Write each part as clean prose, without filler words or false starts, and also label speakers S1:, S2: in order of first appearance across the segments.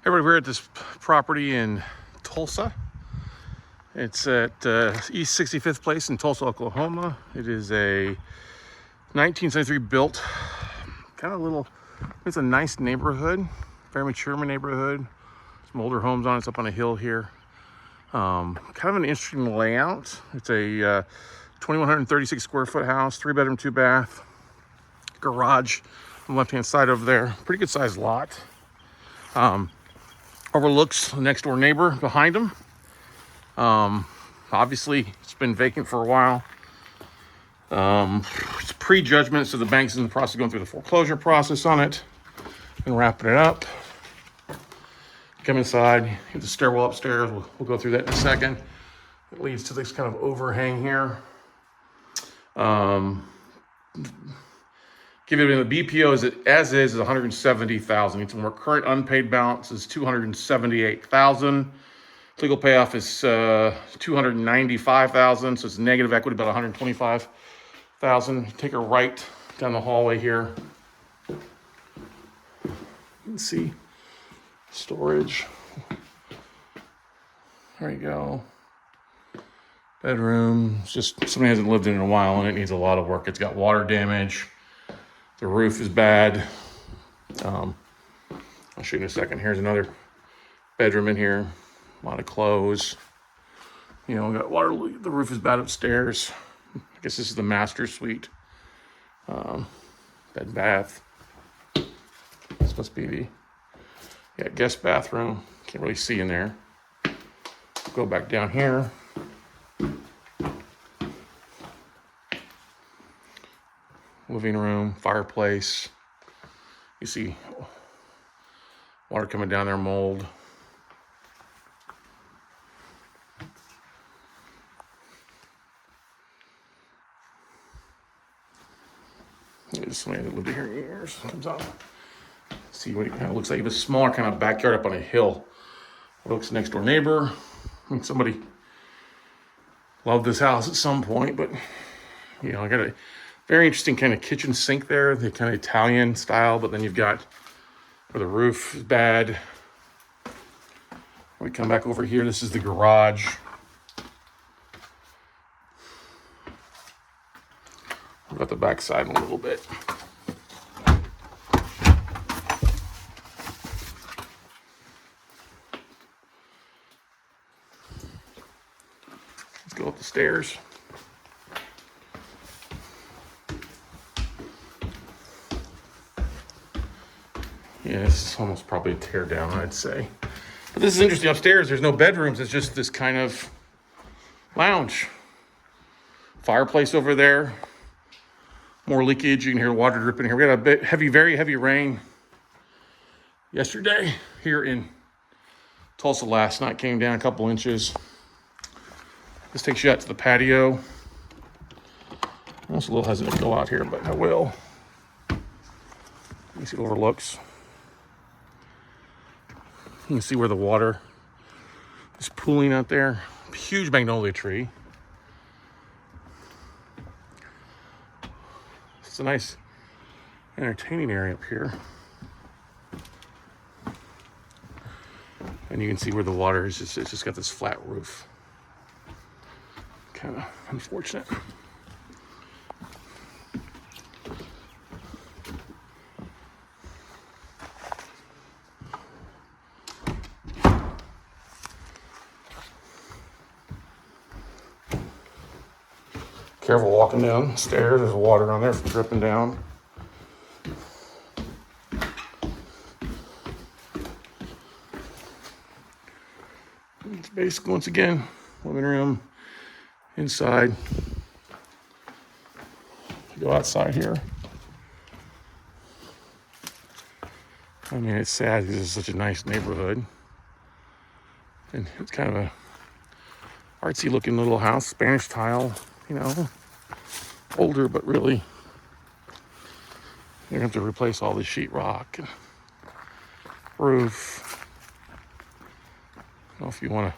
S1: Everybody, we're at this property in Tulsa. It's at East 65th Place in Tulsa, Oklahoma. It is a 1973 built, kind of little, it's a nice neighborhood, very mature neighborhood. Some older homes on it. It's up on a hill here. Kind of an interesting layout. It's a 2,136 square foot house, 3-bedroom, 2-bath, garage on the left-hand side over there. Pretty good sized lot. Overlooks the next door neighbor behind him. Obviously, it's been vacant for a while. It's pre-judgment, so the bank's in the process of going through the foreclosure process on it and wrapping it up. Come inside, hit the stairwell upstairs. We'll go through that in a second. It leads to this kind of overhang here. Give it a BPO as is 170,000. It's more current unpaid balance is 278,000. Legal payoff is 295,000. So it's negative equity about 125,000. Take a right down the hallway here. You can see storage. There you go. Bedroom. It's just somebody hasn't lived in it in a while and it needs a lot of work. It's got water damage. The roof is bad. I'll show you in a second. Here's another bedroom in here. A lot of clothes. You know, got water. The roof is bad upstairs. I guess this is the master suite. Bed and bath. This must be the guest bathroom. Can't really see in there. Go back down here. Living room, fireplace. You see water coming down there, mold. There's somebody that lived here years. Comes out. See what it kind of looks like. It was a smaller kind of backyard up on a hill. It looks next door neighbor. I mean, somebody loved this house at some point, but you know, I got a very interesting kind of kitchen sink there, the kind of Italian style, but then you've got where the roof is bad. We come back over here, this is the garage. We've got the back side a little bit. Let's go up the stairs. Yeah, this is almost probably a tear down, I'd say. But this is interesting. Upstairs, there's no bedrooms. It's just this kind of lounge. Fireplace over there. More leakage. You can hear water dripping here. We had a bit heavy, very heavy rain yesterday here in Tulsa last night. Came down a couple inches. This takes you out to the patio. I'm also a little hesitant to go out here, but I will. You see it overlooks. You can see where the water is pooling out there. Huge magnolia tree. It's a nice entertaining area up here. And you can see where the water is. It's just got this flat roof. Kind of unfortunate. Careful walking down the stairs. There's water on there from dripping down. It's basically, once again, living room, inside. Go outside here. I mean, it's sad because it's such a nice neighborhood. And it's kind of a artsy looking little house, Spanish tile, you know. Older, but really, you're going to have to replace all the sheetrock and roof. I don't know if you want to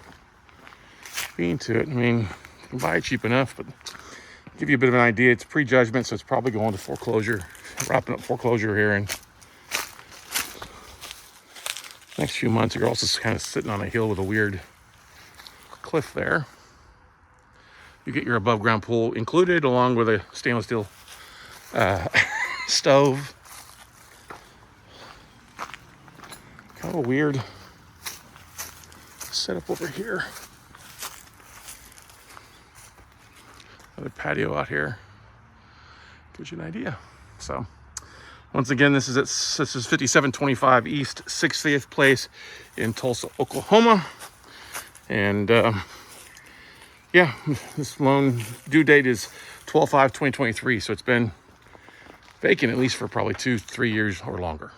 S1: be into it. I mean, you can buy it cheap enough, but give you a bit of an idea. It's pre-judgment, so it's probably going to foreclosure, wrapping up foreclosure here in Next few months, you're also kind of sitting on a hill with a weird cliff there. You get your above ground pool included along with a stainless steel stove. Kind of a weird setup over here. Another patio out here. Gives you an idea. So once again, this is 5725 East 60th Place in Tulsa, Oklahoma. And yeah, this loan due date is 12/5/2023. So it's been vacant at least for probably 2-3 years or longer.